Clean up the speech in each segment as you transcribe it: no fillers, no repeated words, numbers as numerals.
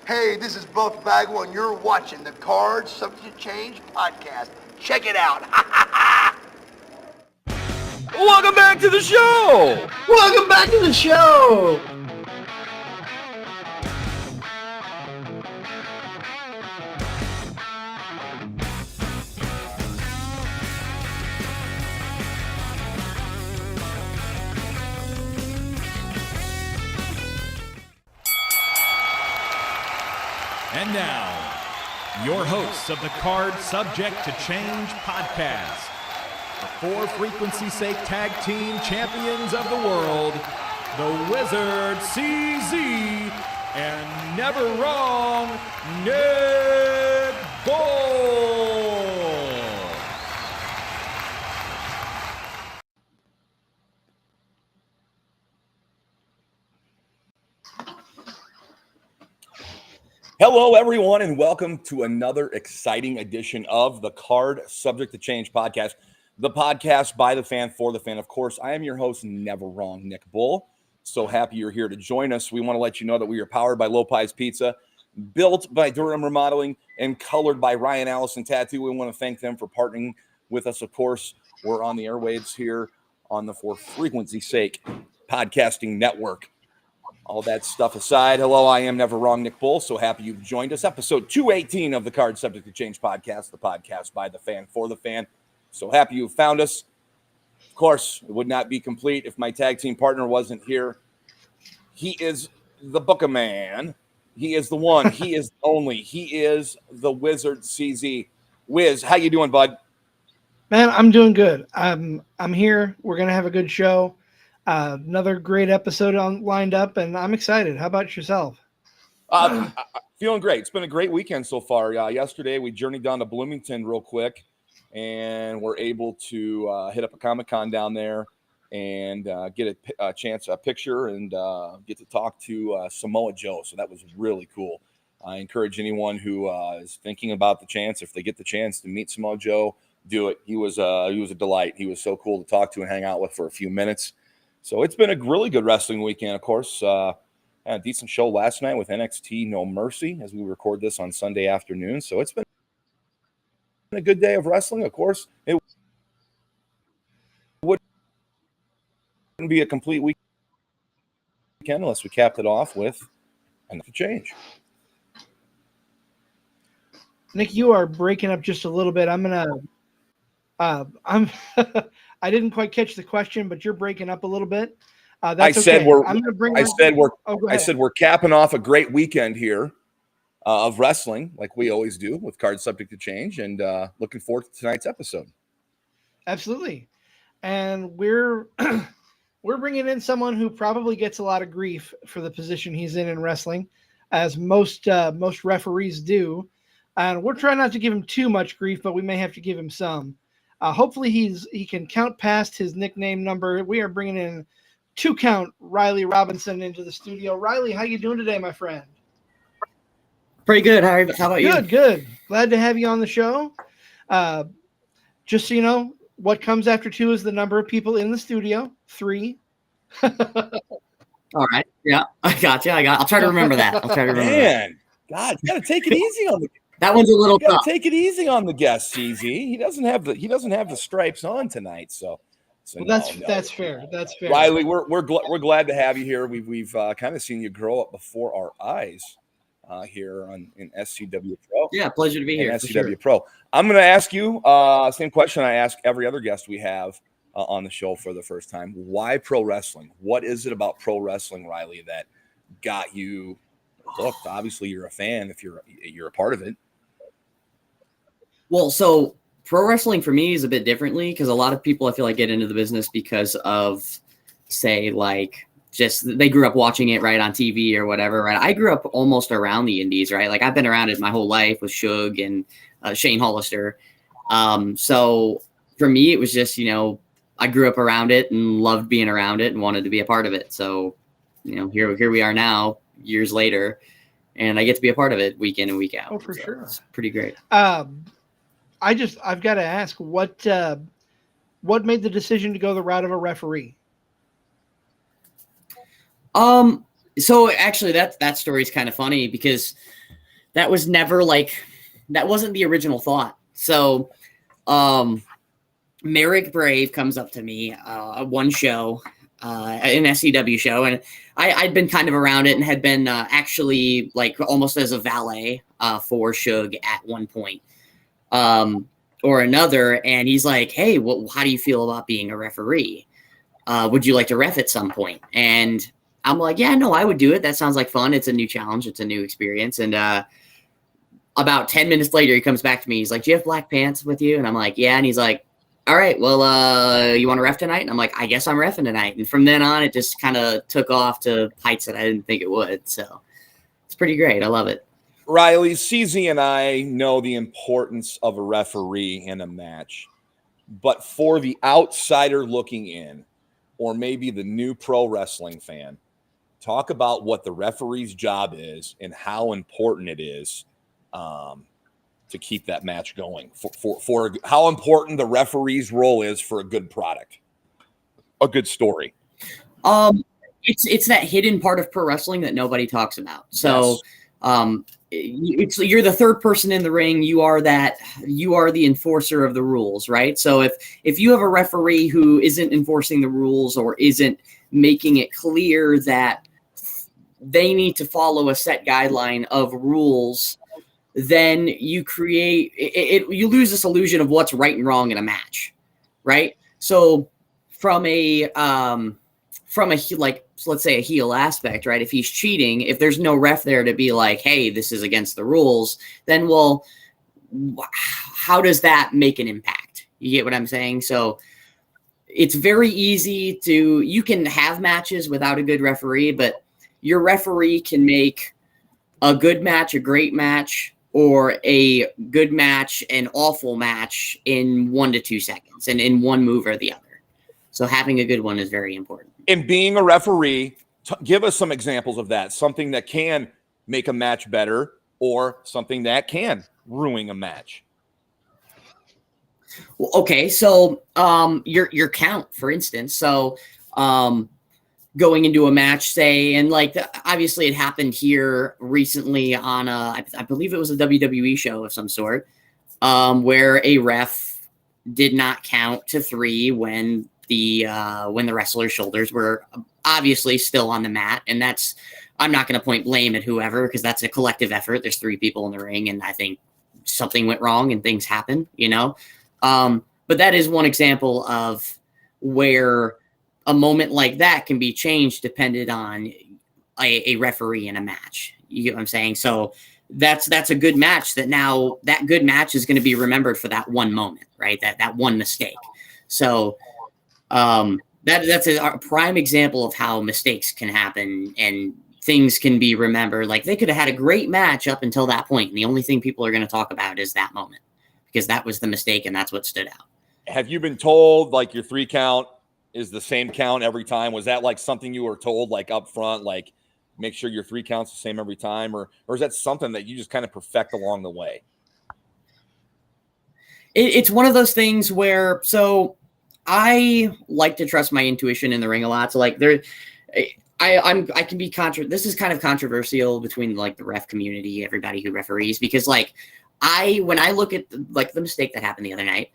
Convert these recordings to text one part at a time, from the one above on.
Hey, this is Buff Bagwell, and you're watching the Card Subject to Change podcast. Check it out. Welcome back to the show. Welcome back to the show. And now, your hosts of the Card Subject to Change podcast, the For Frequency's Sake Tag Team Champions of the World, the Wizard CZ, and Never Wrong Nick Bull. Hello, everyone, and welcome to another exciting edition of the Card Subject to Change podcast, the podcast by the fan, for the fan. Of course, I am your host, Never Wrong Nick Bull. So happy you're here to join us. We want to let you know that we are powered by Lopez Pizza, built by Durham Remodeling, and colored by Ryan Allison Tattoo. We want to thank them for partnering with us. Of course, we're on the airwaves here on the For Frequency's Sake podcasting network. All that stuff aside, hello, I am Never Wrong Nick Bull. So happy you've joined us. Episode 218 of the Card Subject to Change podcast, the podcast by the fan, for the fan. So happy you found us. Of course, it would not be complete if my tag team partner wasn't here. He is the Booker Man. He is the one. He is the only. He is the Wizard CZ. Wiz, how you doing, bud? Man, I'm doing good. I'm here. We're gonna have a good show. Another great episode lined up, and I'm excited. How about yourself? Feeling great. It's been a great weekend so far. Yesterday, we journeyed down to Bloomington real quick, and we're able to hit up a Comic-Con down there and get a picture, and get to talk to Samoa Joe. So that was really cool. I encourage anyone who is thinking about the chance, if they get the chance to meet Samoa Joe, do it. He was a delight. He was so cool to talk to and hang out with for a few minutes. So it's been a really good wrestling weekend, of course. Had a decent show last night with NXT No Mercy as we record this on Sunday afternoon. So it's been a good day of wrestling. Of course, it wouldn't be a complete weekend unless we capped it off with another change. Nick, you are breaking up just a little bit. I didn't quite catch the question, but you're breaking up a little bit. I said we're capping off a great weekend here of wrestling, like we always do with Card Subject to Change, and looking forward to tonight's episode. Absolutely, and we're bringing in someone who probably gets a lot of grief for the position he's in wrestling, as most referees do, and we're trying not to give him too much grief, but we may have to give him some. Hopefully he can count past his nickname number. We are bringing in 2-count Rylee Robinson into the studio. Rylee, how you doing today, my friend? Pretty good. How about you? Good. Glad to have you on the show. Just so you know, what comes after 2 is the number of people in the studio. 3. All right. Yeah, I got you. I'll try to remember that. Man, God, you got to take it easy on the. That one's a little tough. Take it easy on the guest, CZ. He doesn't have the stripes on tonight, so well, that's fair. That's fair. Rylee, we're glad to have you here. We've kind of seen you grow up before our eyes here in SCW Pro. Yeah, pleasure to be here. SCW Pro. I'm going to ask you same question I ask every other guest we have on the show for the first time. Why pro wrestling? What is it about pro wrestling, Rylee, that got you hooked? Obviously, you're a fan if you're a part of it. Well, so pro wrestling for me is a bit differently because a lot of people I feel like get into the business because of, say, like just they grew up watching it right on TV or whatever. Right, I grew up almost around the indies. Right, like I've been around it my whole life with Suge and Shane Hollister. So for me, it was just I grew up around it and loved being around it and wanted to be a part of it. So here we are now, years later, and I get to be a part of it week in and week out. Oh, for sure, it's pretty great. I've got to ask, what made the decision to go the route of a referee? So actually that story is kind of funny because that was never that wasn't the original thought. So Merrick Brave comes up to me one show, an SCW show, and I'd been kind of around it and had been actually like almost as a valet for Suge at one point or another. And he's like, hey, how do you feel about being a referee? Would you like to ref at some point? And I'm like, yeah, no, I would do it. That sounds like fun. It's a new challenge. It's a new experience. And about 10 minutes later, he comes back to me. He's like, do you have black pants with you? And I'm like, yeah. And he's like, all right, well, you want to ref tonight? And I'm like, I guess I'm reffing tonight. And from then on, it just kind of took off to heights that I didn't think it would. So it's pretty great. I love it. Rylee, CZ and I know the importance of a referee in a match. But for the outsider looking in, or maybe the new pro wrestling fan, talk about what the referee's job is and how important it is to keep that match going. For how important the referee's role is for a good product, a good story. It's that hidden part of pro wrestling that nobody talks about. So, yes. You're the third person in the ring. You are the enforcer of the rules, right? So if you have a referee who isn't enforcing the rules or isn't making it clear that they need to follow a set guideline of rules, then you create it. You lose this illusion of what's right and wrong in a match, right? So from a like, let's say a heel aspect, right? If he's cheating, if there's no ref there to be like, hey, this is against the rules, then well, how does that make an impact? You get what I'm saying? So it's very easy you can have matches without a good referee, but your referee can make a good match a great match, or a good match an awful match in 1 to 2 seconds, and in one move or the other. So having a good one is very important. And being a referee, give us some examples of that. Something that can make a match better, or something that can ruin a match. Well, okay, so your count, for instance. So going into a match, say, and like obviously it happened here recently on I believe it was a WWE show of some sort, where a ref did not count to 3 when the wrestler's shoulders were obviously still on the mat. And I'm not going to point blame at whoever, because that's a collective effort. There's 3 people in the ring, and I think something went wrong and things happen, but that is one example of where a moment like that can be changed dependent on a referee in a match. You get what I'm saying? So that's a good match that good match is going to be remembered for that one moment, right? That one mistake. So that's a prime example of how mistakes can happen and things can be remembered. Like, they could have had a great match up until that point, and the only thing people are going to talk about is that moment, because that was the mistake and that's what stood out. Have you been told like your 3 count is the same count every time? Was that like something you were told like up front, like make sure your 3 counts the same every time, or is that something that you just kind of perfect along the way? It's one of those things where, so I like to trust my intuition in the ring a lot. So like I can be this is kind of controversial between like the ref community, everybody who referees, because like when I look at the mistake that happened the other night,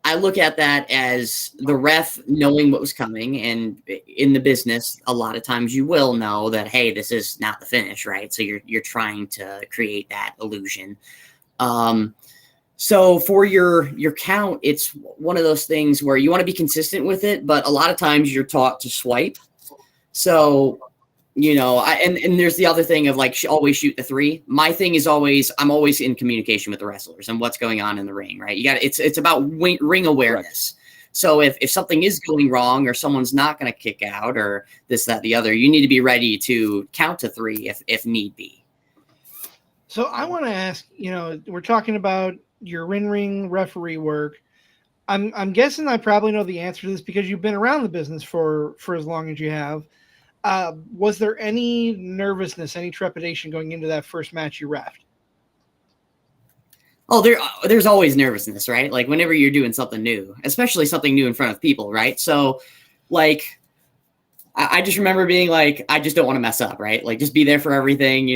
I look at that as the ref knowing what was coming. And in the business, a lot of times you will know that, hey, this is not the finish, right? So you're trying to create that illusion. So for your count, it's one of those things where you want to be consistent with it, but a lot of times you're taught to swipe. So, and there's the other thing of like, always shoot the 3. My thing is I'm always in communication with the wrestlers and what's going on in the ring, right? It's about ring awareness. Correct. So if something is going wrong, or someone's not going to kick out, or this, that, the other, you need to be ready to count to 3 if need be. So I want to ask, we're talking about your in-ring referee work. I'm guessing I probably know the answer to this because you've been around the business for as long as you have. Was there any nervousness, any trepidation going into that first match you reffed? Oh, there's always nervousness, right? Like whenever you're doing something new, especially something new in front of people, right? So like I just remember being like, I just don't want to mess up, right? Like, just be there for everything,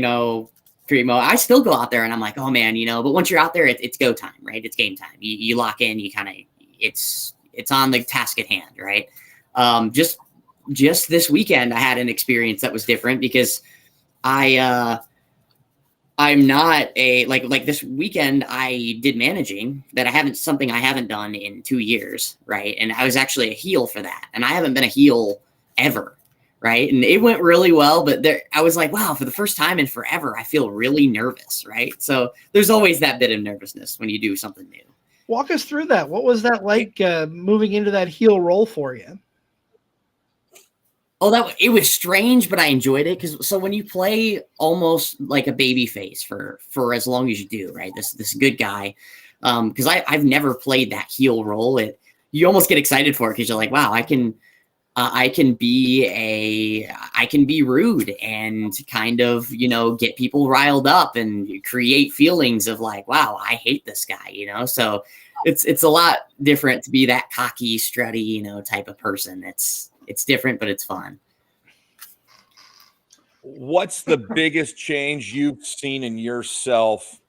primo. I still go out there and I'm like, oh man, but once you're out there, it's go time, right? It's game time. You lock in, you kind of, it's on the task at hand, right? Just this weekend, I had an experience that was different because I'm not like this weekend I did managing that I haven't done in 2 years, right? And I was actually a heel for that, and I haven't been a heel ever, right? And it went really well, but I was like, wow, for the first time in forever, I feel really nervous, right? So there's always that bit of nervousness when you do something new. Walk us through that. What was that like moving into that heel role for you? Oh, it was strange, but I enjoyed it so when you play almost like a baby face for as long as you do, right? This good guy, because I've never played that heel role. You almost get excited for it because you're like, wow, I can be rude and kind of, get people riled up and create feelings of like, wow, I hate this guy, so it's a lot different to be that cocky, strutty, type of person. It's different, but it's fun. What's the biggest change you've seen in yourself,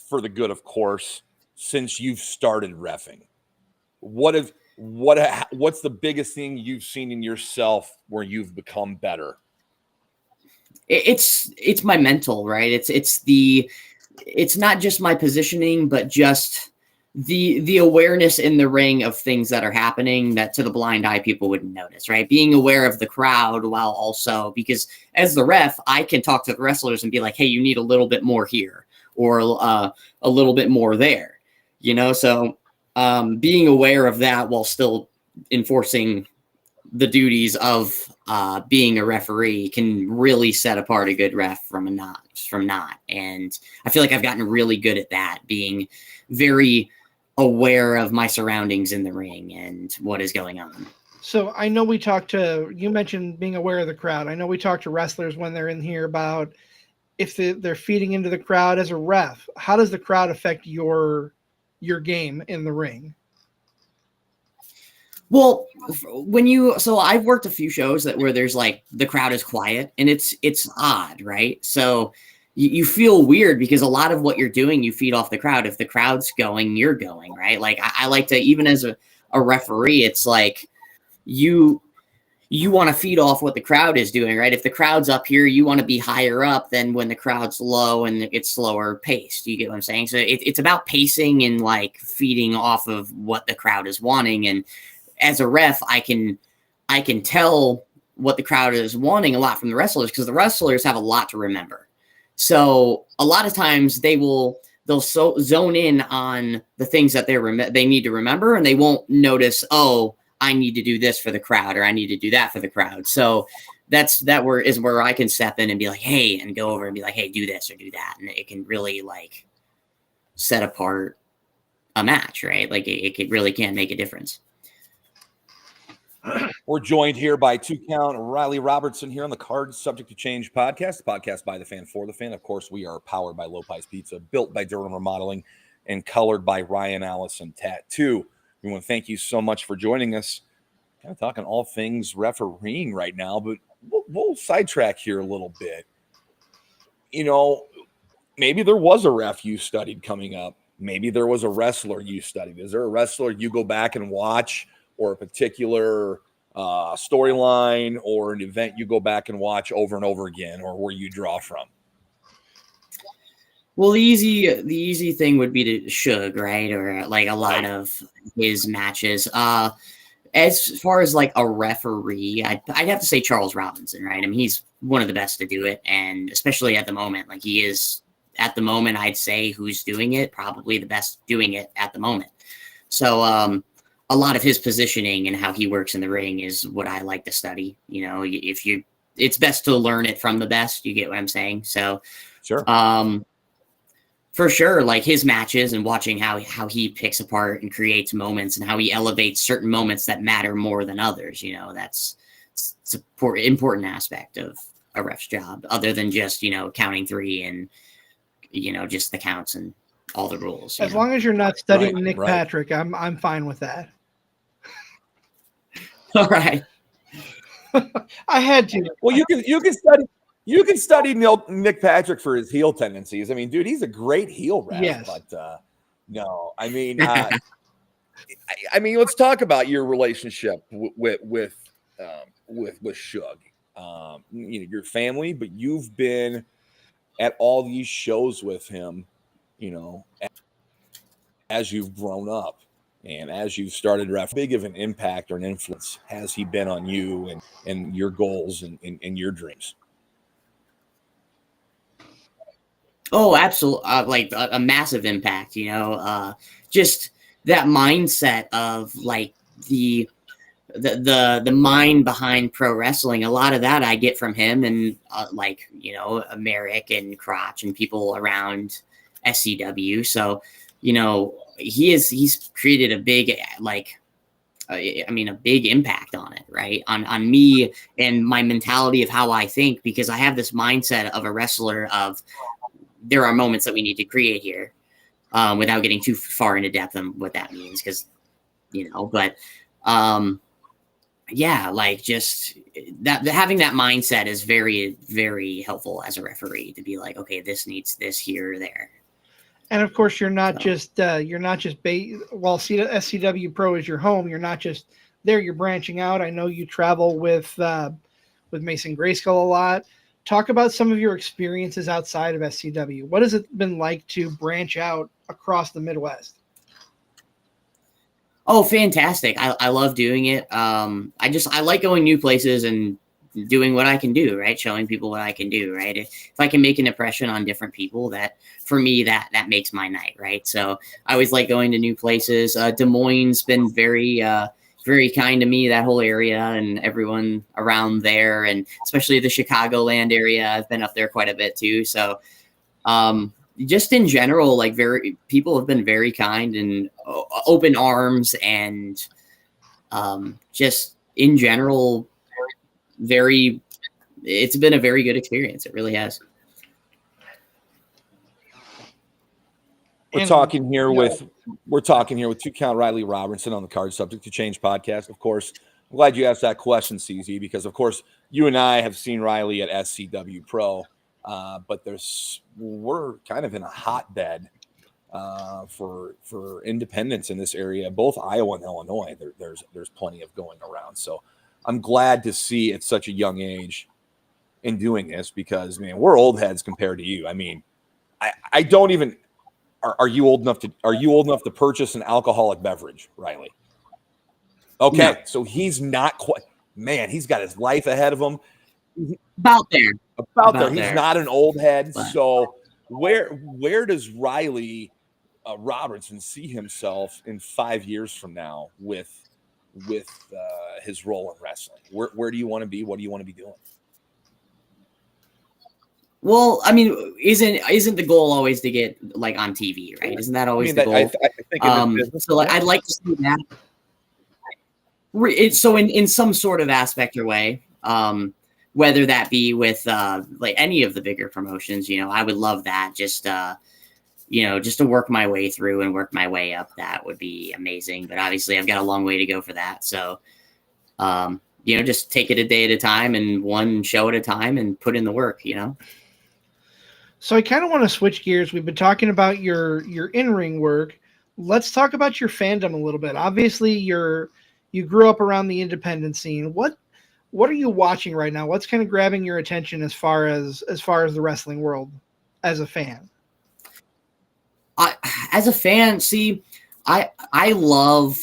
for the good, of course, since you've started reffing? What's the biggest thing you've seen in yourself where you've become better? It's my mental, right? It's not just my positioning, but just the awareness in the ring of things that are happening that to the blind eye people wouldn't notice, right? Being aware of the crowd while also, because as the ref, I can talk to the wrestlers and be like, hey, you need a little bit more here or a little bit more there, so being aware of that while still enforcing the duties of being a referee can really set apart a good ref from not. And I feel like I've gotten really good at that, being very aware of my surroundings in the ring and what is going on. So I know you mentioned being aware of the crowd. I know we talk to wrestlers when they're in here about if they're feeding into the crowd as a ref. How does the crowd affect your game in the ring? Well, so I've worked a few shows where there's like the crowd is quiet and it's odd, right? So you feel weird because a lot of what you're doing, you feed off the crowd. If the crowd's going, you're going, right? Like I like to, even as a referee, it's like you want to feed off what the crowd is doing, right? If the crowd's up here, you want to be higher up than when the crowd's low and it's slower paced. You get what I'm saying? So it's about pacing and like feeding off of what the crowd is wanting. And as a ref, I can tell what the crowd is wanting a lot from the wrestlers because the wrestlers have a lot to remember. So a lot of times they'll zone in on the things that they need to remember, and they won't notice, oh, I need to do this for the crowd, or I need to do that for the crowd. So is where I can step in and be like, hey, and go over and be like, hey, do this or do that. And it can really like set apart a match, right? Like it really can make a difference. We're joined here by 2-Count Rylee Robinson here on the Card Subject to Change podcast, the podcast by the fan for the fan. Of course, we are powered by Low Pies Pizza, built by Durham Remodeling, and colored by Ryan Allison Tattoo. We want to thank you so much for joining us. Kind of talking all things refereeing right now, but we'll sidetrack here a little bit. Maybe there was a ref you studied coming up. Maybe there was a wrestler you studied. Is there a wrestler you go back and watch, or a particular storyline or an event you go back and watch over and over again, or where you draw from? Well, the easy thing would be to Suge, right? Or like a lot of his matches. As far as like a referee, I'd have to say Charles Robinson, right? I mean, he's one of the best to do it. And especially at the moment, like he is at the moment, I'd say who's doing it, probably the best doing it at the moment. So, a lot of his positioning and how he works in the ring is what I like to study. It's best to learn it from the best. You get what I'm saying? So, sure. For sure, like his matches and watching how he picks apart and creates moments and how he elevates certain moments that matter more than others. It's an important aspect of a ref's job, other than just, counting three and, just the counts and all the rules. As long as you're not studying Right, Nick right. Patrick, I'm fine with that. All right. I had to. Well, you can study Nick Patrick for his heel tendencies. I mean, dude, he's a great heel ref. Yes. But no, I mean, I mean, let's talk about your relationship with Suge. Your family, but you've been at all these shows with him, as you've grown up and as you've started ref. How big of an impact or an influence has he been on you and your goals and your dreams? Oh, absolutely. Like a massive impact, just that mindset of like the mind behind pro wrestling. A lot of that I get from him and Merrick and Crotch and people around SCW. So, he's created a big, a big impact on it, right? On me and my mentality of how I think, because I have this mindset of a wrestler of there are moments that we need to create here, without getting too far into depth on what that means. Cause yeah, like just that having that mindset is very, very helpful as a referee to be like, okay, this needs this here or there. And of course, you're not just while SCW Pro is your home, you're not just there. You're branching out. I know you travel with Mason Grayskull a lot. Talk about some of your experiences outside of SCW. What has it been like to branch out across the Midwest? Oh, fantastic. I love doing it. I like going new places and doing what I can do, right? Showing people what I can do, right? If I can make an impression on different people, that for me, that makes my night, right? So I always like going to new places. Des Moines been very, very kind to me, that whole area and everyone around there, and especially the Chicagoland area. I've been up there quite a bit too. So, just in general, like people have been very kind and open arms, and just in general, it's been a very good experience. It really has. We're talking here with 2-Count Rylee Robinson on the Card Subject to Change podcast. Of course, I'm glad you asked that question, CZ, because of course you and I have seen Rylee at SCW Pro. But we're kind of in a hotbed for independence in this area, both Iowa and Illinois. There's plenty of going around. So I'm glad to see at such a young age in doing this, because man, we're old heads compared to you. I mean, I don't even. Are you old enough to purchase an alcoholic beverage, Rylee? Okay, no. So he's not quite. Man, he's got his life ahead of him. About there. He's not an old head. But. So where does Rylee Robinson see himself in 5 years from now with his role in wrestling? Where do you want to be? What do you want to be doing? Well, I mean, isn't the goal always to get like on TV, right? Isn't that always the goal? I think so. Like, I'd like to see that. So in some sort of aspect or way, whether that be with like any of the bigger promotions, I would love that. Just just to work my way through and work my way up, that would be amazing. But obviously, I've got a long way to go for that. So, just take it a day at a time and one show at a time and put in the work. So I kind of want to switch gears. We've been talking about your in-ring work. Let's talk about your fandom a little bit. Obviously, you grew up around the independent scene. What are you watching right now? What's kind of grabbing your attention as far as the wrestling world as a fan? As a fan, see, I love.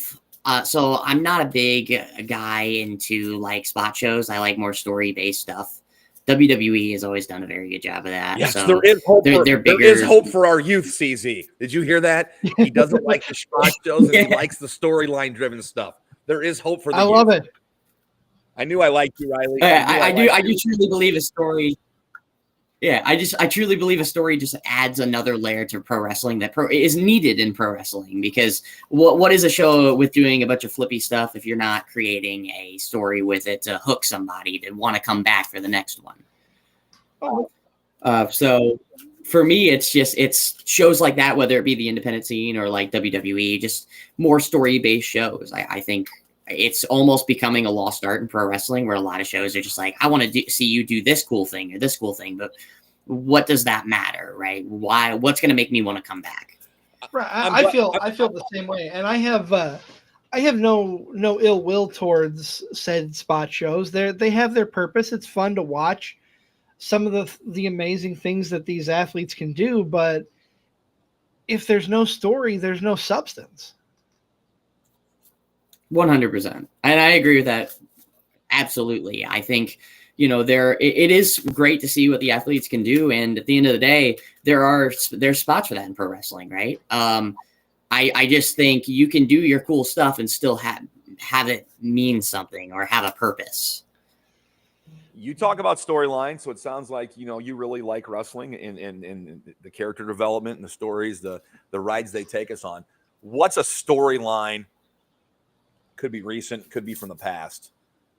So I'm not a big guy into like spot shows. I like more story-based stuff. WWE has always done a very good job of that. Yes, so there is hope. There is hope for our youth, CZ. Did you hear that? He doesn't like the spot shows, and he likes the storyline-driven stuff. There is hope for the youth. Love it. I knew I liked you, Rylee. I do truly believe a story. Yeah, I truly believe a story just adds another layer to pro wrestling that is needed in pro wrestling, because what is a show with doing a bunch of flippy stuff if you're not creating a story with it to hook somebody to want to come back for the next one? So for me, it's shows like that, whether it be the independent scene or like WWE, just more story-based shows. I think it's almost becoming a lost art in pro wrestling, where a lot of shows are just like, I want to see you do this cool thing or this cool thing, but what does that matter, right? Why? What's going to make me want to come back? Right. I feel the same way, and I have no ill will towards said spot shows. They have their purpose. It's fun to watch some of the amazing things that these athletes can do, but if there's no story, there's no substance. 100%. And I agree with that. Absolutely. I think, it is great to see what the athletes can do. And at the end of the day, there's spots for that in pro wrestling, right? I just think you can do your cool stuff and still have it mean something or have a purpose. You talk about storyline, so it sounds like you really like wrestling and the character development and the stories, the rides they take us on. What's a storyline? Could be recent, could be from the past,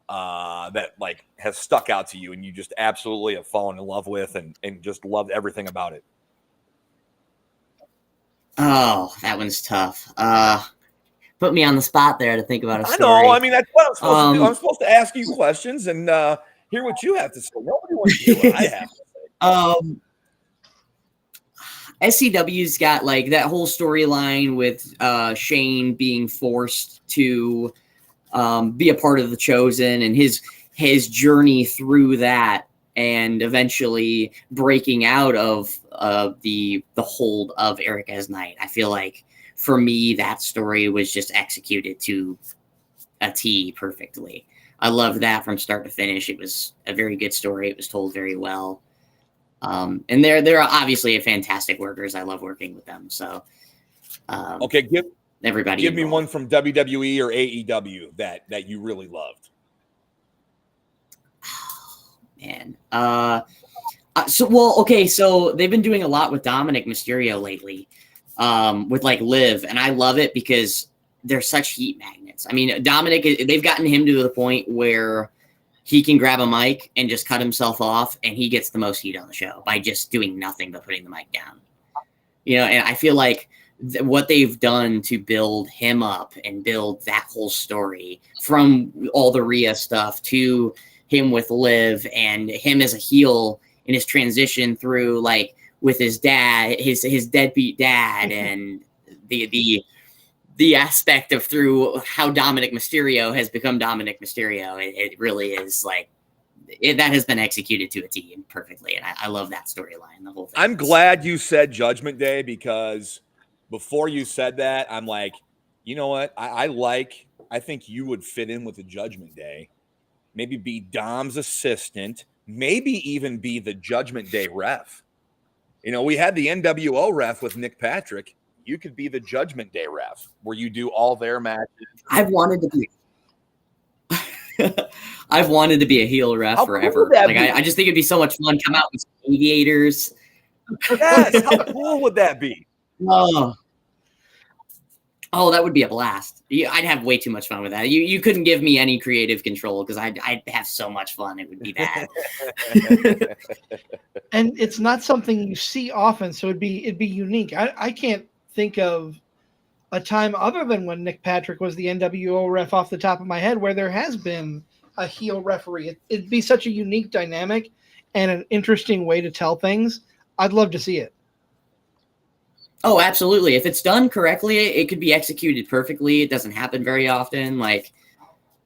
that like has stuck out to you and you just absolutely have fallen in love with and just loved everything about it. Oh, that one's tough. Put me on the spot there to think about a story. I know. I mean, that's what I'm supposed to do. I'm supposed to ask you questions and hear what you have to say. Nobody wants to hear what I have to say. SCW's got like that whole storyline with Shane being forced to be a part of the Chosen and his journey through that, and eventually breaking out of the hold of Eric as Knight. I feel like for me that story was just executed to a T perfectly. I loved that from start to finish. It was a very good story. It was told very well. And they're obviously fantastic workers. I love working with them. So, okay, give me one from WWE or AEW that you really loved. Man, so they've been doing a lot with Dominic Mysterio lately, with like Liv, and I love it because they're such heat magnets. I mean, Dominic, they've gotten him to the point where he can grab a mic and just cut himself off, and he gets the most heat on the show by just doing nothing but putting the mic down. And I feel like what they've done to build him up and build that whole story, from all the Rhea stuff to him with Liv and him as a heel in his transition through, like, with his dad, his deadbeat dad, and the aspect of through how Dominic Mysterio has become Dominic Mysterio. It really is like that has been executed to a T perfectly. And I love that storyline, the whole thing. I'm glad you said Judgment Day, because before you said that, I'm like, you know what? I think you would fit in with the Judgment Day. Maybe be Dom's assistant, maybe even be the Judgment Day ref. We had the NWO ref with Nick Patrick. You could be the Judgment Day ref, where you do all their matches. I've wanted to be a heel ref How forever. Cool like I just think it'd be so much fun. Come out with aviators. Yes, how cool would that be? Oh, that would be a blast. I'd have way too much fun with that. You couldn't give me any creative control, because I'd have so much fun. It would be bad. And it's not something you see often, so it'd be unique. I can't think of a time other than when Nick Patrick was the NWO ref off the top of my head where there has been a heel referee. It'd be such a unique dynamic and an interesting way to tell things. I'd love to see it. Oh, absolutely. If it's done correctly, it could be executed perfectly. It doesn't happen very often. Like,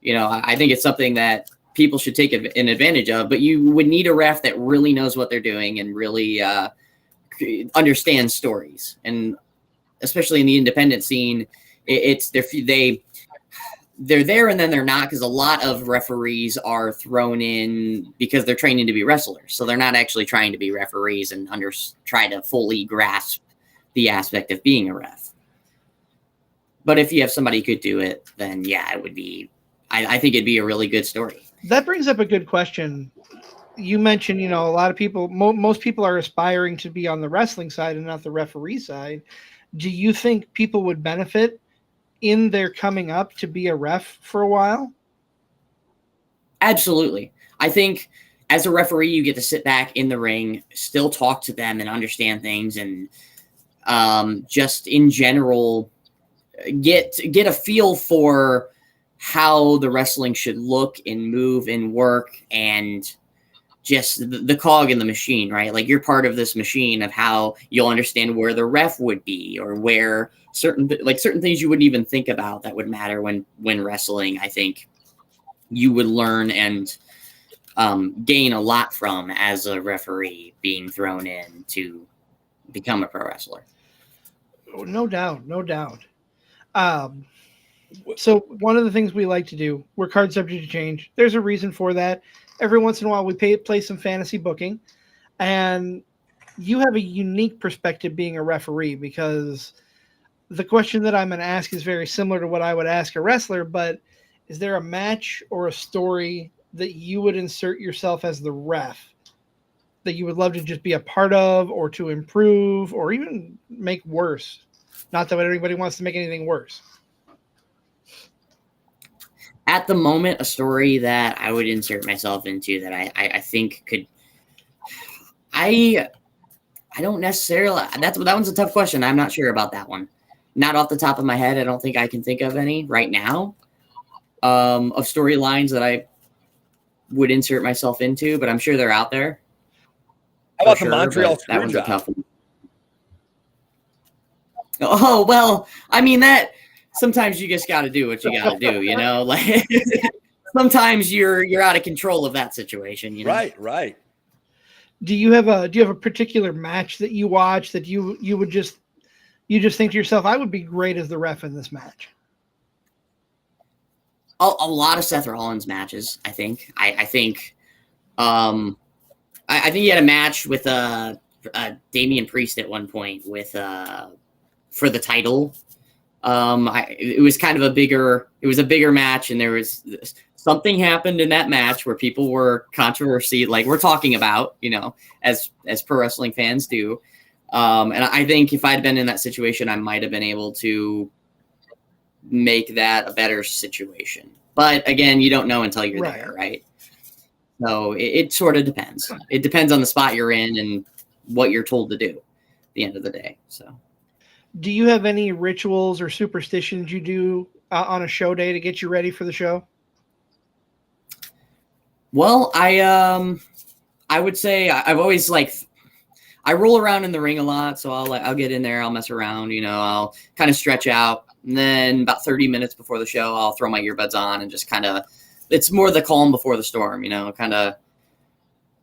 I think it's something that people should take an advantage of, but you would need a ref that really knows what they're doing and really understands stories. And especially in the independent scene, they're there and then they're not, because a lot of referees are thrown in because they're training to be wrestlers. So they're not actually trying to be referees and try to fully grasp the aspect of being a ref. But if you have somebody who could do it, then yeah, it would be, I think it'd be a really good story. That brings up a good question. You mentioned, a lot of people, most people are aspiring to be on the wrestling side and not the referee side. Do you think people would benefit in their coming up to be a ref for a while? Absolutely. I think as a referee, you get to sit back in the ring, still talk to them and understand things, and just in general, get a feel for how the wrestling should look and move and work, and just the cog in the machine, right? Like, you're part of this machine of how you'll understand where the ref would be, or where certain things you wouldn't even think about that would matter when wrestling. I think you would learn and gain a lot from as a referee being thrown in to become a pro wrestler. No doubt, no doubt. So one of the things we like to do, we're card subject to change. There's a reason for that. Every once in a while, we play some fantasy booking, and you have a unique perspective being a referee, because the question that I'm going to ask is very similar to what I would ask a wrestler, but is there a match or a story that you would insert yourself as the ref that you would love to just be a part of, or to improve, or even make worse? Not that anybody wants to make anything worse. At the moment, a story that I would insert myself into that I think could, I don't necessarily, that one's a tough question. I'm not sure about that one. Not off the top of my head. I don't think I can think of any right now of storylines that I would insert myself into, but I'm sure they're out there. How about the Montreal that one's a tough one. Oh, well, I mean, that sometimes you just got to do what you got to do, you know, like sometimes you're out of control of that situation. You know? Right. Do you have a particular match that you watch that you would just think to yourself, I would be great as the ref in this match? A lot of Seth Rollins matches, I think. I think he had a match with Damian Priest at one point with for the title. It was kind of a bigger match, and there was something happened in that match where people were controversy, like we're talking about, you know, as pro wrestling fans do. And I think if I'd been in that situation, I might have been able to make that a better situation. But again, you don't know until you're there, right? So it sort of depends. It depends on the spot you're in and what you're told to do at the end of the day. So, do you have any rituals or superstitions you do on a show day to get you ready for the show? Well, I would say I've always I roll around in the ring a lot, so I'll get in there, I'll mess around, you know, I'll kind of stretch out, and then about 30 minutes before the show, I'll throw my earbuds on and just kind of, it's more the calm before the storm, you know, kind of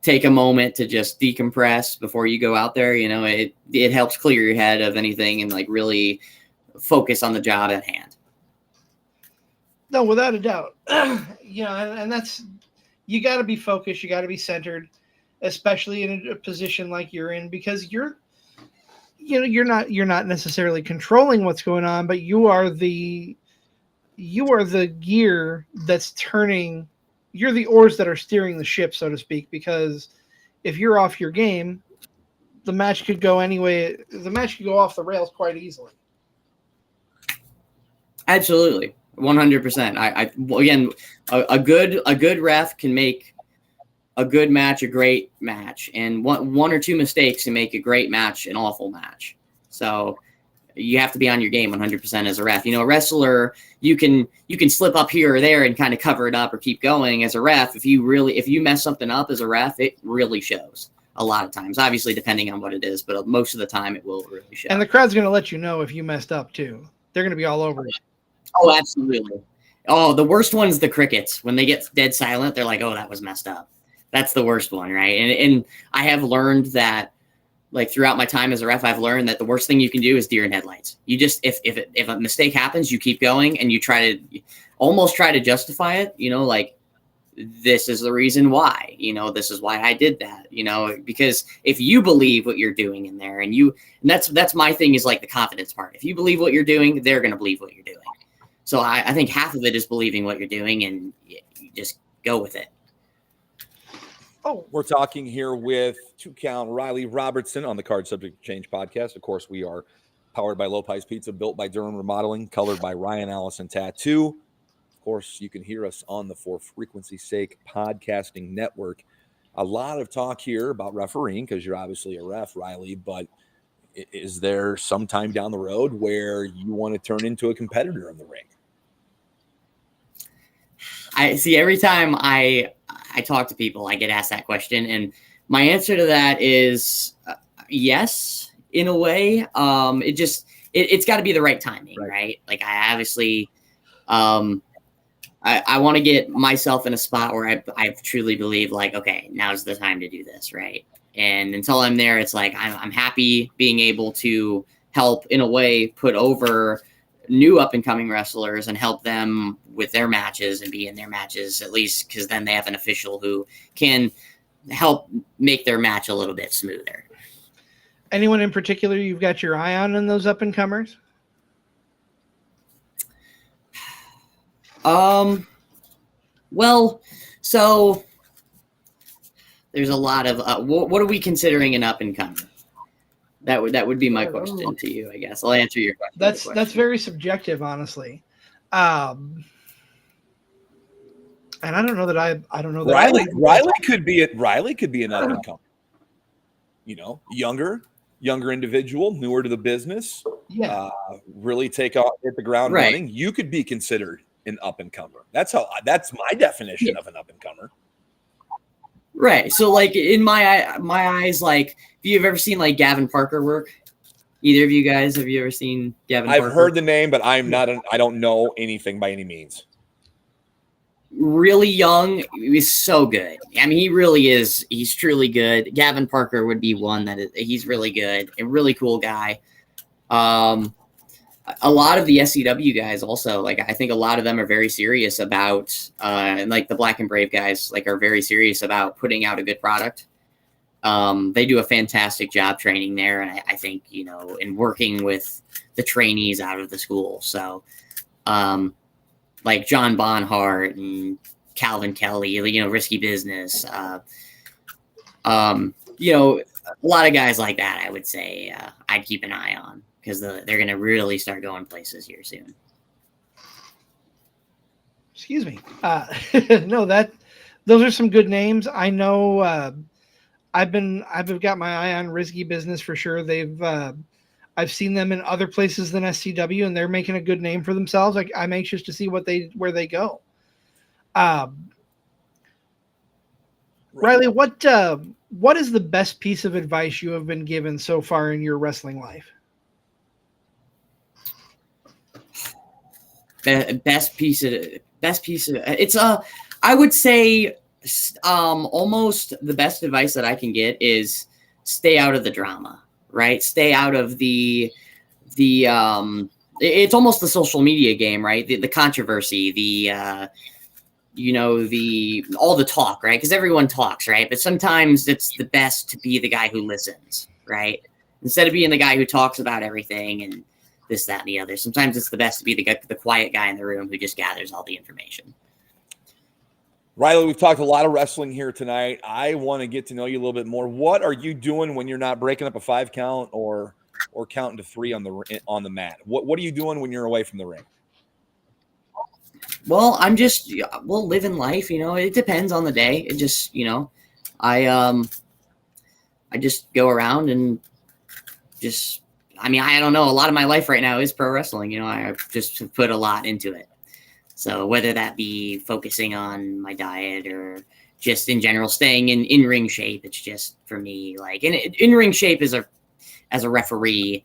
take a moment to just decompress before you go out there. You know, it helps clear your head of anything and like really focus on the job at hand. No, without a doubt. You know, and that's, you got to be focused, you got to be centered, especially in a position like you're in, because you're not necessarily controlling what's going on, but you are the gear that's turning. You're the oars that are steering the ship, so to speak, because if you're off your game, the match could go anyway. The match could go off the rails quite easily. Absolutely. 100%. Again, a good ref can make a good match a great match, and one or two mistakes can make a great match an awful match. So you have to be on your game 100% as a ref. You know, a wrestler, you can slip up here or there and kind of cover it up or keep going. As a ref, if you mess something up as a ref, it really shows a lot of times. Obviously, depending on what it is, but most of the time it will really show. And the crowd's going to let you know if you messed up too. They're going to be all over it. Oh, absolutely. Oh, the worst one's the crickets. When they get dead silent, they're like, "Oh, that was messed up." That's the worst one, right? And I have learned that, like, throughout my time as a ref, I've learned that the worst thing you can do is deer in headlights. You just, if a mistake happens, you keep going and you almost try to justify it, you know, like, this is the reason why, you know, this is why I did that, you know, because if you believe what you're doing in there, and that's my thing, is like the confidence part. If you believe what you're doing, they're going to believe what you're doing. So I think half of it is believing what you're doing, and you just go with it. Oh, we're talking here with 2-count Rylee Robinson on the Card Subject Change podcast. Of course, we are powered by Low Pies Pizza, built by Durham Remodeling, colored by Ryan Allison Tattoo. Of course, you can hear us on the For Frequency's Sake podcasting network. A lot of talk here about refereeing, because you're obviously a ref, Rylee, but is there some time down the road where you want to turn into a competitor in the ring? I see every time I talk to people, I get asked that question, and my answer to that is yes, in a way. It's got to be the right timing, right? Like I obviously, I want to get myself in a spot where I truly believe like, okay, now's the time to do this, right? And until I'm there, it's like I'm happy being able to help in a way put over new up and coming wrestlers and help them with their matches and be in their matches at least, because then they have an official who can help make their match a little bit smoother. Anyone in particular you've got your eye on in those up and comers? Well, so there's a lot of what are we considering an up and comer? That would be my question to you, I guess. I'll answer your question. That's very subjective, honestly. And I don't know that I don't know that Rylee could be an up and comer. You know, younger individual, newer to the business. Yeah. Really hit the ground running. You could be considered an up and comer. That's my definition of an up and comer. Right. So like in my eyes, like if you've ever seen like Gavin Parker work, either of you guys, have you ever seen Gavin Parker? I've heard the name, but I don't know anything by any means. Really young. He's so good. I mean, he really is. He's truly good. Gavin Parker would be one he's really good. A really cool guy. A lot of the SCW guys also, like I think a lot of them are very serious about, and like the Black and Brave guys, like are very serious about putting out a good product. They do a fantastic job training there, and I think in working with the trainees out of the school. So, like John Bonhart and Calvin Kelly, Risky Business, a lot of guys like that. I would say I'd keep an eye on, because they're going to really start going places here soon. Excuse me. No, those are some good names. I know. I've got my eye on Risky Business for sure. I've seen them in other places than SCW, and they're making a good name for themselves. Like I'm anxious to see where they go. Rylee, what is the best piece of advice you have been given so far in your wrestling life? Best piece of it's I would say almost the best advice that I can get is stay out of the drama, right? Stay out of the it's almost the social media game, right? The controversy, all the talk, right? Because everyone talks, right? But sometimes it's the best to be the guy who listens, right? Instead of being the guy who talks about everything and this, that, and the other. Sometimes it's the best to be the quiet guy in the room who just gathers all the information. Rylee, we've talked a lot of wrestling here tonight. I want to get to know you a little bit more. What are you doing when you're not breaking up a 5 count or counting to 3 on the mat? What are you doing when you're away from the ring? Well, I'm just living life. It depends on the day. It just I just go around and just. I mean, I don't know. A lot of my life right now is pro wrestling. I've just put a lot into it. So whether that be focusing on my diet or just in general staying in in-ring shape, it's just for me, like in-ring shape as a referee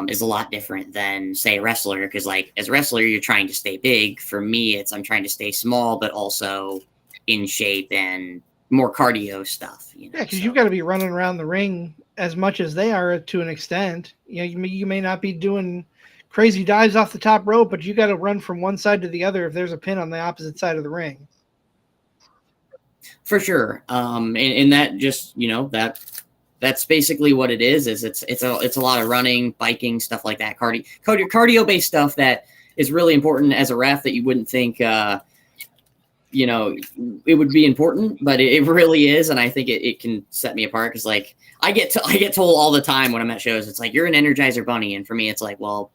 is a lot different than say a wrestler. Because like as a wrestler, you're trying to stay big. For me, I'm trying to stay small, but also in shape and more cardio stuff. Yeah, because you've got to be running around the ring as much as they are to an extent. You may not be doing crazy dives off the top rope, but you got to run from one side to the other if there's a pin on the opposite side of the ring. For sure. And that just, that's basically what it is it's a lot of running, biking, stuff like that. Cardio based stuff that is really important as a ref that you wouldn't think, it would be important, but it really is. And I think it can set me apart. Cause like I get told all the time when I'm at shows, it's like, you're an Energizer bunny. And for me, it's like, well,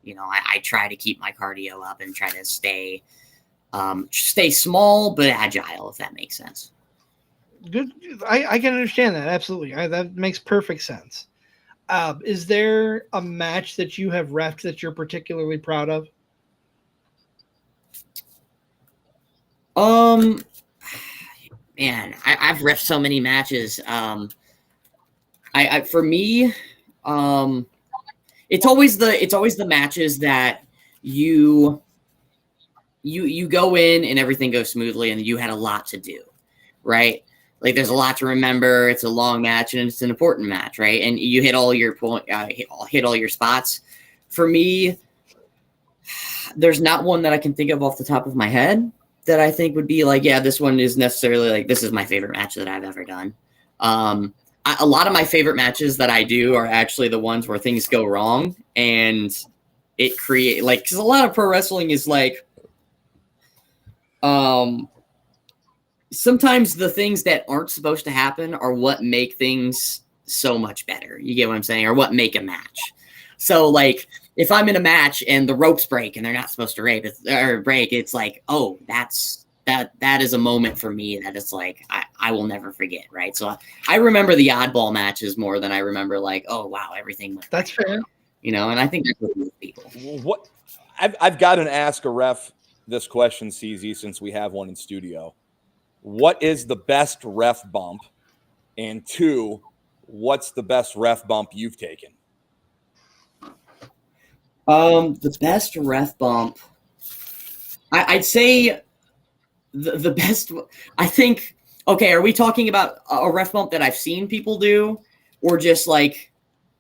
I try to keep my cardio up and try to stay small, but agile, if that makes sense. Good. I can understand that. Absolutely. That makes perfect sense. Is there a match that you have refed that you're particularly proud of? Man, I've reffed so many matches. For me, it's always the matches that you go in and everything goes smoothly and you had a lot to do, right? Like there's a lot to remember. It's a long match and it's an important match, right? And you hit all your hit all your spots. For me, there's not one that I can think of off the top of my head that I think would be like, yeah, this one is necessarily like, this is my favorite match that I've ever done. A lot of my favorite matches that I do are actually the ones where things go wrong and it create like, because a lot of pro wrestling is like, sometimes the things that aren't supposed to happen are what make things so much better. You get what I'm saying? Or what make a match. So like if I'm in a match and the ropes break and they're not supposed to break, it's like, oh, that is a moment for me that it's like I will never forget, right? So I remember the oddball matches more than I remember like, oh wow, everything went That's right. fair. You know, and I think that's what most people. What I've got to ask a ref this question, CZ, since we have one in studio. What is the best ref bump? And 2, what's the best ref bump you've taken? The best ref bump, I'd say the best, I think, okay, are we talking about a ref bump that I've seen people do or just like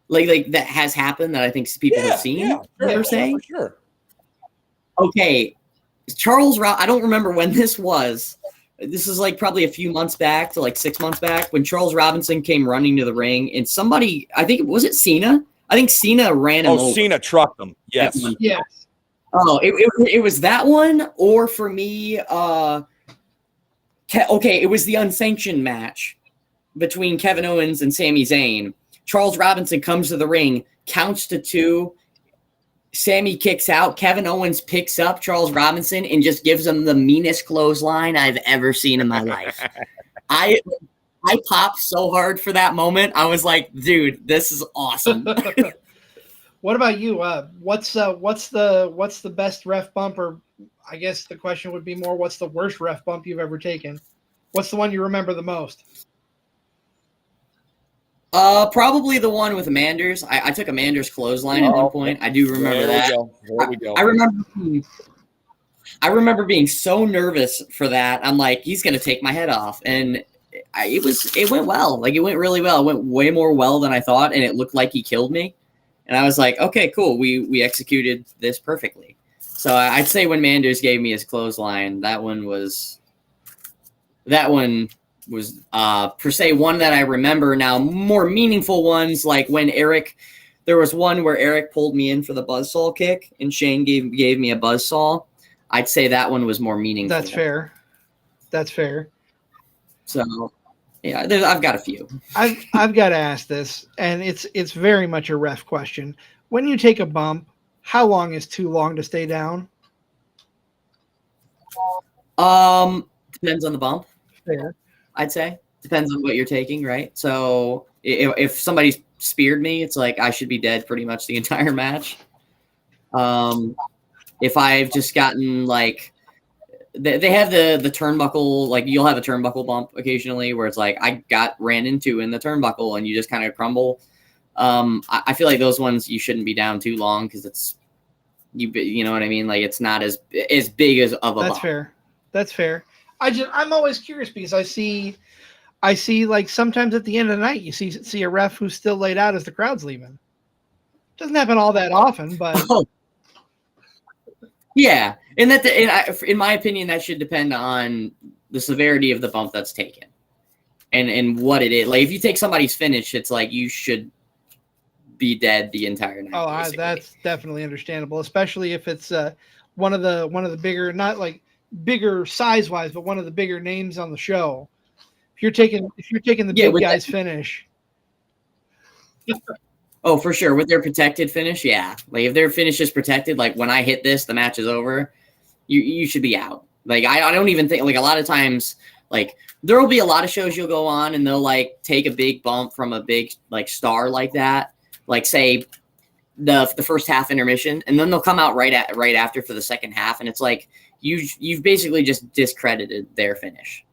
that has happened that I think people have seen per se? Yeah, for sure. Okay, I don't remember when this was. This is like probably a few months back to like 6 months back when Charles Robinson came running to the ring and somebody, I think, was it Cena? I think Cena ran him over. Cena trucked him. Yes. Yes. Oh, it was that one, or for me, okay, it was the unsanctioned match between Kevin Owens and Sami Zayn. Charles Robinson comes to the ring, counts to 2. Sammy kicks out. Kevin Owens picks up Charles Robinson and just gives him the meanest clothesline I've ever seen in my life. I popped so hard for that moment. I was like, dude, this is awesome. What about you? What's the best ref bump, or I guess the question would be more, what's the worst ref bump you've ever taken? What's the one you remember the most? Probably the one with Manders. I took a Manders clothesline at one point. I do remember that. There we go. I remember being so nervous for that. I'm like, he's gonna take my head off, and it went well. Like it went really well. It went way more well than I thought, and it looked like he killed me. And I was like, okay, cool. We executed this perfectly. So I'd say when Manders gave me his clothesline, that one was per se one that I remember. Now more meaningful ones, like when there was one where Eric pulled me in for the buzzsaw kick and Shane gave me a buzzsaw. I'd say that one was more meaningful. That's fair. So yeah, I've got a few. I've got to ask this, and it's very much a ref question. When you take a bump, how long is too long to stay down? Depends on the bump. Fair. I'd say depends on what you're taking, right? So if somebody's speared me, it's like I should be dead pretty much the entire match. If I've just gotten like they have the turnbuckle, like you'll have a turnbuckle bump occasionally where it's like I got ran into in the turnbuckle and you just kind of crumble. I feel like those ones you shouldn't be down too long because it's you know what I mean? Like it's not as big as of a That's bump. fair. That's fair. I'm always curious because I see like sometimes at the end of the night you see a ref who's still laid out as the crowd's leaving. Doesn't happen all that often, but yeah, and in my opinion, that should depend on the severity of the bump that's taken, and what it is. Like if you take somebody's finish, it's like you should be dead the entire night. Oh, that's definitely understandable, especially if it's one of the bigger, not like bigger size wise, but one of the bigger names on the show. If you're taking the big guy's finish. Oh, for sure. With their protected finish, yeah. Like if their finish is protected, like when I hit this, the match is over. You should be out. Like I don't even think, like a lot of times, like there will be a lot of shows you'll go on and they'll like take a big bump from a big like star like that. Like say the first half intermission, and then they'll come out right after for the second half, and it's like you've basically just discredited their finish.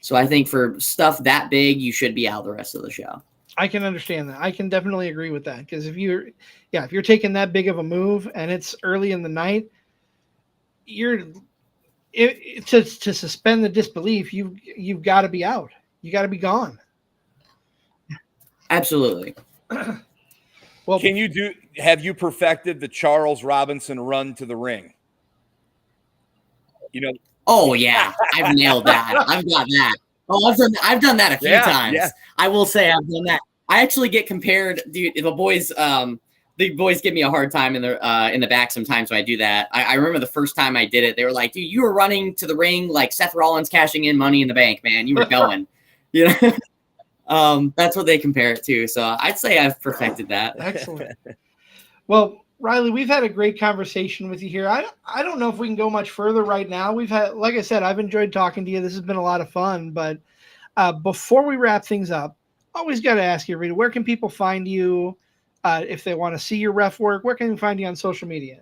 So I think for stuff that big, you should be out the rest of the show. I can understand that. I can definitely agree with that, because if you're taking that big of a move and it's early in the night, to suspend the disbelief, you've got to be out. You got to be gone. Absolutely. Well, have you perfected the Charles Robinson run to the ring? You know. Oh yeah, I've nailed that. I've got that. Oh, I've done that a few times. Yeah. I will say I've done that. I actually get compared. Dude, the boys give me a hard time in the back sometimes when I do that. I remember the first time I did it, they were like, "Dude, you were running to the ring like Seth Rollins cashing in Money in the Bank, man. You were going." You know, that's what they compare it to. So I'd say I've perfected that. Excellent. Well, Rylee, we've had a great conversation with you here. I don't know if we can go much further right now. We've had, like I said, I've enjoyed talking to you. This has been a lot of fun. But before we wrap things up, always got to ask you, Rita, where can people find you if they want to see your ref work? Where can they find you on social media?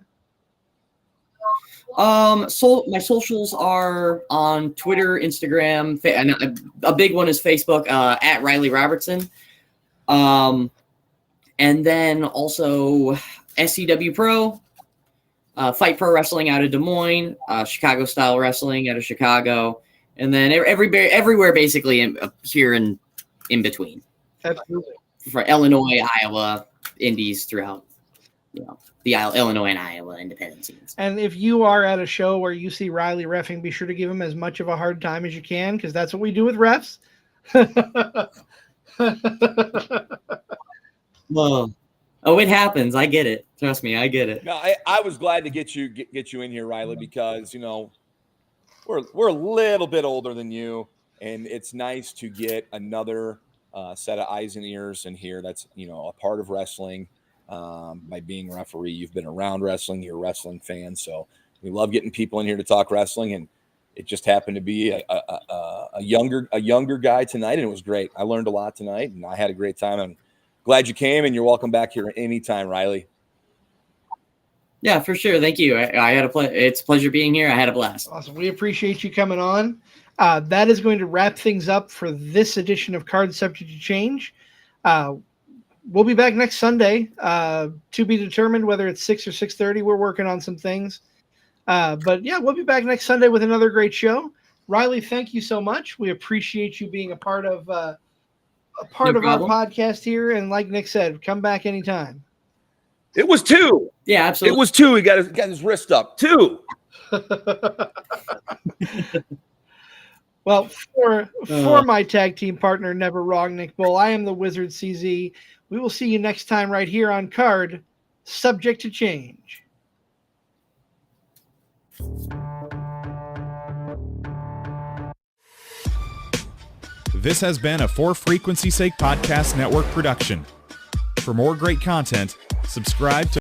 So my socials are on Twitter, Instagram, and a big one is Facebook, at Rylee Robinson. And then also SCW Pro, Fight Pro Wrestling out of Des Moines, Chicago Style Wrestling out of Chicago, and then everywhere basically here in between. Absolutely. For Illinois, Iowa, indies throughout, the Illinois and Iowa independent scenes. And if you are at a show where you see Rylee reffing, be sure to give him as much of a hard time as you can, because that's what we do with refs. Whoa. Oh, it happens. I get it. Trust me, I get it. No, I was glad to get you in here, Rylee, because we're a little bit older than you, and it's nice to get another set of eyes and ears in here. That's a part of wrestling. By being a referee, you've been around wrestling. You're a wrestling fan, so we love getting people in here to talk wrestling. And it just happened to be a younger guy tonight, and it was great. I learned a lot tonight, and I had a great time. I'm glad you came, and you're welcome back here anytime, Rylee. Yeah, for sure. Thank you. I had it's a pleasure being here. I had a blast. Awesome. We appreciate you coming on. That is going to wrap things up for this edition of Card Subject to Change. We'll be back next Sunday, to be determined whether it's 6 or 6:30. We're working on some things. But yeah, we'll be back next Sunday with another great show. Rylee, thank you so much. We appreciate you being a part of our podcast here. And like Nick said, come back anytime. It was 2. Yeah, absolutely. It was 2. He got his wrist up. 2. Well, for my tag team partner, Never Wrong, Nick Bull, I am the Wizard CZ. We will see you next time right here on Card Subject to Change. This has been a For Frequency's Sake Podcast Network production. For more great content, subscribe to